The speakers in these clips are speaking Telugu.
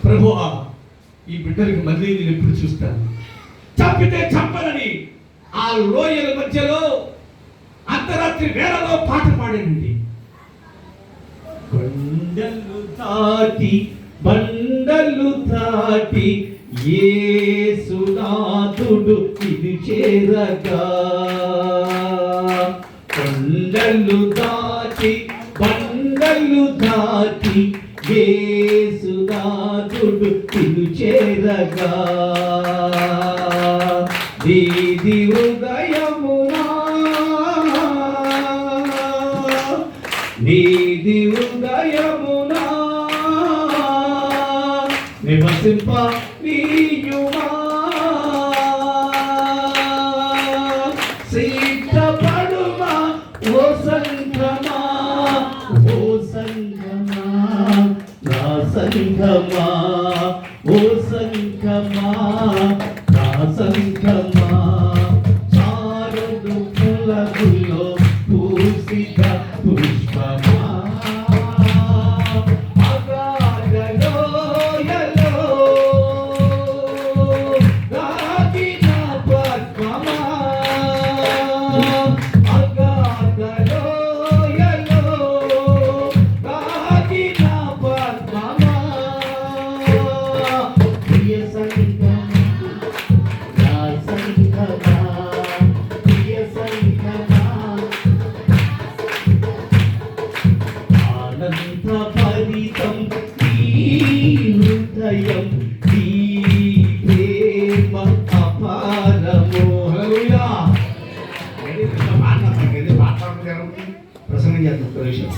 ప్రభువా ఈ బిడ్డలకి మళ్ళీ నేను ఎప్పుడు చూస్తాను, చంపితే చంపనని ఆ లోయల మధ్యలో అర్ధరాత్రి వేళలో పాట పాడానండి. కొండలు దాటి బండలు దాటి యేసునాథుడు ఇది చేరగా, కొండలు దాటి బండలు దాటి యేసునాథుడు ఇది చేరగా, దీది ఉదయమునా నీది ఉదయమునా నివసింప నీయుమా, సిద్ధపడుమా ఓ సంఘమా, ఓ సంఘమా నా సంఘమా, ఓ సంఘమా నా సంఘమా, చారుడు పులగులో పూసిత పుష్పమా, అగాధలోయలో దాగిన పద్మమా, అగాధలోయలో దాగిన పద్మమా, ప్రియ సంఘమా నా సంఘమా, ప్రియ సంఘమా అనంత పరితం ఈ హృదయం ఈ ప్రేమ అపారము. హల్లెలూయా. ప్రసంగం చేస్తాను ఒక విషయం.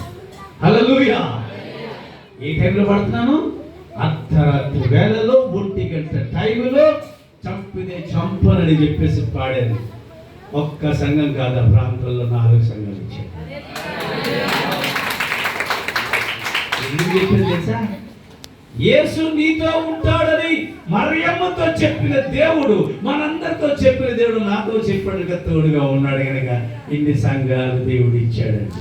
హల్లెలూయా. ఏ టైంలో పడుతున్నాను? అర్ధరాత్రి వేళలో 1 గంట టైంలో చంపితే చంపనని చెప్పేసి పాడారు. ఒక్క సంఘం కాదు, ప్రాంతంలో 4 సంఘాలు ఇచ్చారు. ఎందుకు చెప్పింది తెలుసా? యేసు నీతో ఉంటాడని మరియమ్మతో చెప్పిన దేవుడు, మనందరితో చెప్పిన దేవుడు నాతో చెప్పిన తోడుగా ఉన్నాడు కనుక ఇన్ని సంఘాలు దేవుడు ఇచ్చాడండి.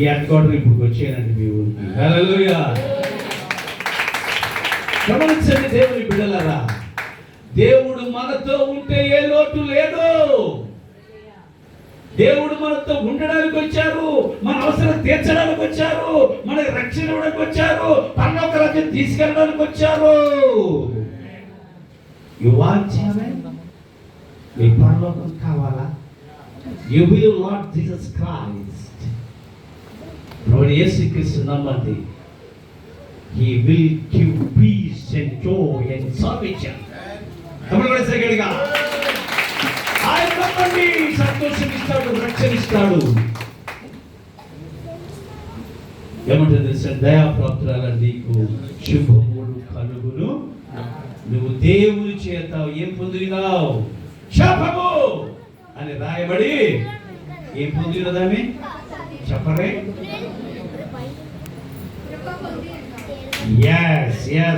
ఈ అడ్కోటలు ఇప్పుడు వచ్చానండి మీ ఊరికి. హల్లెలూయా. గమనించండి దేవుని బిడ్డలారా, దేవుడు మనతో ఉంటే ఏ లోటు లేదు. దేవుడు మనతో ఉండడానికి వచ్చారు, మన అవసరం తీర్చడానికి వచ్చారు, మనకి రక్షణ ఇవ్వడానికి వచ్చారు, పరలోక రాజ్యం తీసుకెళ్ళడానికి వచ్చారు. మీ పరలోకం కావాలా? You will lord Jesus Christ. ప్రభువైన యేసుక్రీస్తు నమ్మండి. He will give peace and joy and salvation. గమనించగలిగా ఆయన నమ్మండి, సంతోషమిస్తాడు, రక్షణిస్తాడు. ఏమంటే తెలుసా? దయాప్రాప్తురాల నీకు శుభములు కలుగును, నువ్వు దేవుని చేత ఏం పొందినావు? శాపము అని రాయబడి ఏం పొందినదామే చెప్పరే?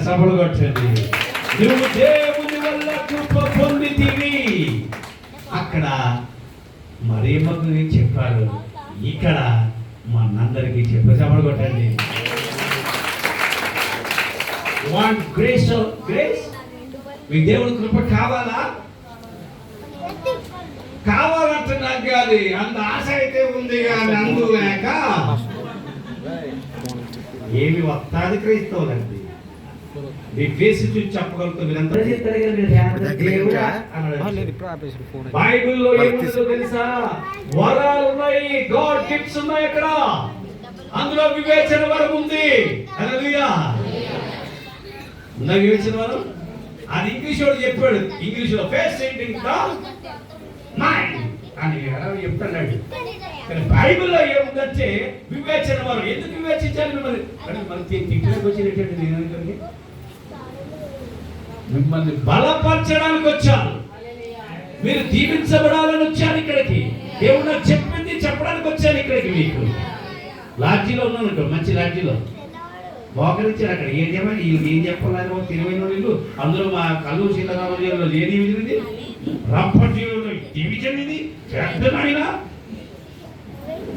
సభలు కొట్టండి. నువ్వు దేవుని వల్ల కృప పొందితివి. అక్కడ మరియమ్మకు చెప్పారు, ఇక్కడ మనందరికీ చెప్పారు. సభలు కొట్టండి. Want grace grace? మీ దేవుని కృప కావాలా? కావాలంటే నాకు కాదు, అంత ఆశ అయితే ఉంది కానీ అందులేక ఏమి వస్తాది క్రైస్తవులండి. మీ ఫేస్ చూసి చెప్పగలుగుతాం. బైబిల్లో ఏముందో తెలుసా? వరాలు ఉన్నాయి, గాడ్ గిఫ్ట్స్ ఉన్నాయి. అక్కడ అందులో వివేచన వరం ఉంది. హల్లెలూయా. ఉన్న వివేచన వరం అది ఇంగ్లీష్ వాడు చెప్పాడు. ఇంగ్లీష్ లో ఫేస్ సెంటింగ్ మైండ్ అని చెప్తున్నాడు. కానీ బైబిల్లో ఏముందంటే వివేచన వరం. ఎందుకు వివేచించాలి మిమ్మల్ని? మనకి తిట్టడానికి వచ్చినట్టు నేను అనుకోండి, మిమ్మల్ని బలపరచడానికి వచ్చాను, మీరు దీవించబడాలని వచ్చాను ఇక్కడికి. దేవుడు నాకు చెప్పింది చెప్పడానికి వచ్చాను ఇక్కడికి. మీకు లాడ్జీలో ఉన్నాను, మంచి లాడ్జీలో మోకరించారు. అక్కడ ఏం చెప్పాలి, వీళ్ళు ఏం చెప్పాలని తెలివైన వీళ్ళు. అందులో మా కల్లూరు సీతారామరాజులో ఏ డివిజన్ ఇది? రప్పటి డివిజన్ ఇది. పెద్ద ఆయన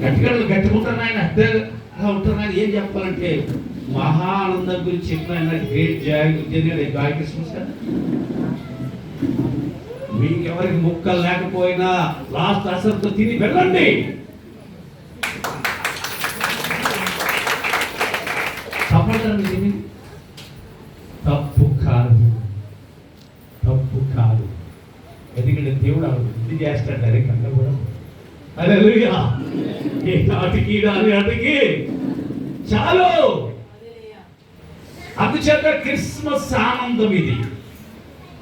గట్టిగా గట్టుకుంటారు, ఆయన అలా ఉంటారు. ఆయన ఏం చెప్పాలంటే మహా ఆనందం గురించి చెప్పిన గ్రేట్ జాయ్ క్రిస్మస్ కదా. మీకెవరికి ముక్కలు లేకపోయినా లాస్ట్ అసలుతో తిని వెళ్ళండి. తప్పదండి, తిని తప్పు కాదు, తప్పు కాదు. ఎందుకంటే దేవుడు ఇది చేస్తాడు డైరెక్ట్ కూడా. హల్లెలూయా. ఏ నాటికి నాటికి చాలు. అందుచేత క్రిస్మస్ ఆనందం ఇది.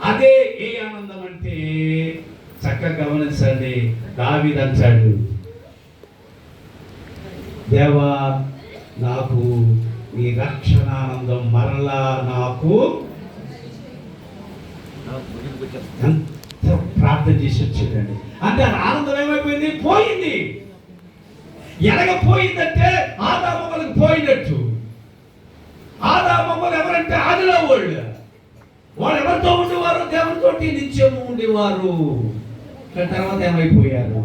అదే ఏ ఆనందం అంటే చక్కగా గమనించండి. దావీదు అంటాడు, దేవా నాకు నీ రక్షణ ఆనందం మరలా నాకు ప్రార్థన చేసి వచ్చేటండి. అంటే ఆనందం ఏమైపోయింది? పోయింది. ఎలాగపోయిందంటే ఆదామమ్మలకు పోయినట్టు. ఆదామమ్మలు ఎవరంటే ఆదిలో వాళ్ళు ఎవరితో ఉండేవారు? దేవునితో నిత్యము ఉండేవారు. తర్వాత ఏమైపోయారు?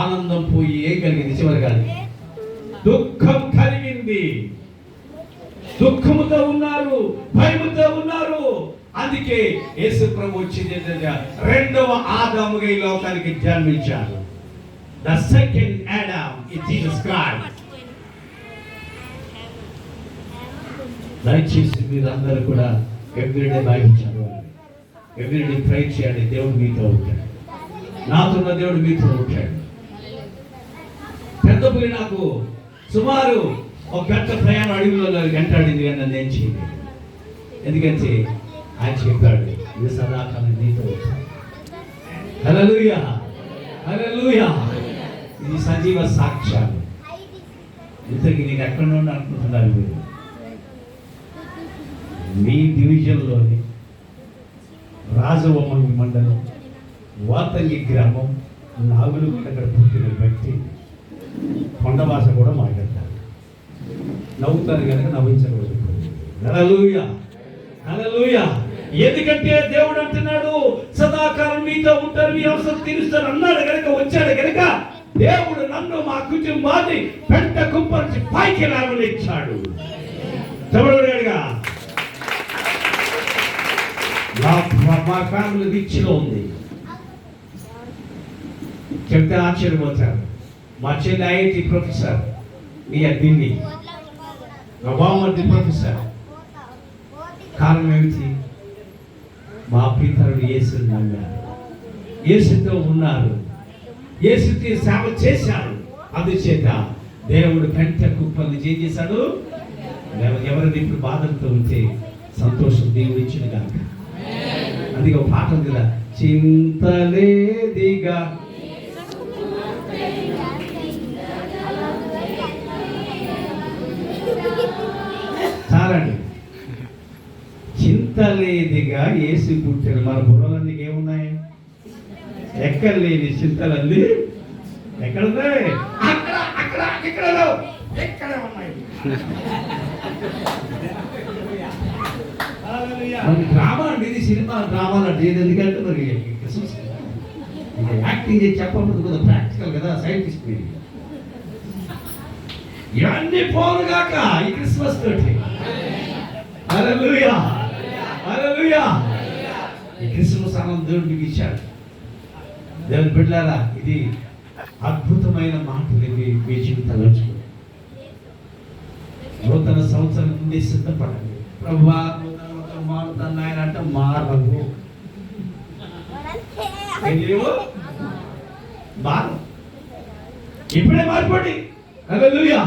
ఆనందం పోయి ఏం కలిగింది? చివరిగా దుఃఖం కలిగింది. దుఃఖముతో ఉన్నారు, భయముతో ఉన్నారు. అందుకే యేసు ప్రభు వచ్చింది రెండవ ఆదాముగా ఈ లోకానికి జన్మించారు. The second Adam is Jesus Christ. దయచేసి మీరందరూ కూడా ఎవ్రీడే బైబిల్ చదవాలి, ఎవ్రీడే ప్రే చేయండి. దేవుడు మీతో ఉంటాడు, నాతున్న దేవుడు మీతో ఉంటాడు. పెద్ద పులి నాకు సుమారు ఒక గంట ప్రయాణం అడవిలో గంటాడింది కానీ నన్ను ఏం చేయలేదు. ఎందుకంటే ఆయన చెప్పాడు, ఇది సదాకాలం నీతో ఉంటాడు. హల్లెలూయా, హల్లెలూయా. ఇది సజీవ సాక్ష్యాలు. ఇంతకీ నేను ఎక్కడ నుండి అనుకుంటున్నాను? మీరు మీ డివిజన్లోని రాజవమని మండలం వాతంగి గ్రామం నాగులు అక్కడ పుట్టిన వ్యక్తి కొండ భాష కూడా మాట్లాడతారు. నవ్వుతారు కనుక నవ్వించకూడదు. హల్లెలూయా, హల్లెలూయా. ఎందుకంటే దేవుడు అంటున్నాడు సదాకాలం మీతో ఉంటారు, మీ అవసరం తీరుస్తారు అన్నాడు కనుక, వచ్చాడు కనుక దేవుడు నన్ను మా కుటుంబాన్ని పెంట కుప్పరించి పైకి లాగనిచ్చాడు. చెప్పడుగా మా ఫ్యామిలీ రిచ్లో ఉంది. చెప్తే ఆశ్చర్యపోతారు. మా చెల్లి ఐఐటి ప్రొఫెసర్, మీ ఢిల్లీ బామ్మది ప్రొఫెసర్. కారణం ఏమిటి? మా పితరుడు యేసుని నమ్మారు, యేసుతో ఉన్నారు, యేసుకి సేవ చేశారు. అందుచేత దేవుడు పెంట కుప్పల్ని ఏం చేశాడు? ఎవరిని ఇప్పుడు బాధలతో ఉంటే సంతోషం దేవుడు ఇచ్చిన కాక. అందుకే ఒక పాట ఉంది కదా, చింతలేదిగా చాలండి. చింతలేదిగా యేసు పుట్టాడు. మన బుర్రలన్నీ ఏమున్నాయి? ఎక్కడ లేని చింతలన్నీ ఎక్కడ ఉన్నాయి? అక్కడ అక్కడ ఇక్కడ ఎక్కడ ఉన్నాయి? డ్రామా అండి ఇది, సినిమా డ్రామాలు అంటే ఇది. ఎందుకంటే మరి యాక్టింగ్ చేసి చెప్పకపోతే కదా, ప్రాక్టికల్ కదా, సైంటిస్ట్ మీరు. ఇవన్నీ పోనుగాక ఈ క్రిస్మస్ తోటి. హల్లెలూయా, హల్లెలూయా. ఈ క్రిస్మస్ ఆనందం దేవుడు మీకు ఇచ్చాడు. దేవుని బిడ్డలారా, ఇది అద్భుతమైన మాటలు. ఇవి మీ జీవితంలో నూతన సంవత్సరం నుండి సిద్ధపడండి. ప్రభువా మారుతాను ఆయన అంటే మారవు, ఇప్పుడే మారిపోండి. హల్లెలూయా.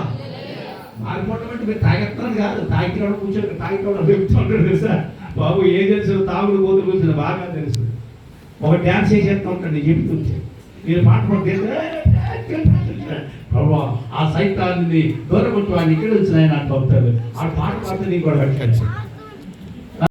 మారిపోవడం అంటే మీరు తాగెత్తాను కాదు, తాగిన కూర్చొని తాగిపోవడం చెప్తుంటాడు తెలుసా బాబు. ఏం తెలుసు? తాగుడు కోతులు కూర్చొని బాగా తెలుసు. ఒక డ్యాన్స్ చేసేస్తా ఉంటాడు చెప్తుంటే, మీరు పాట పడితే ప్రభా ఆ సైతాన్ని దూరగొట్టు ఆయన ఇక్కడ వచ్చిన ఆయన అంటూ ఉంటారు. ఆ పాట పాడితే నీకు కూడా పెట్టాడు.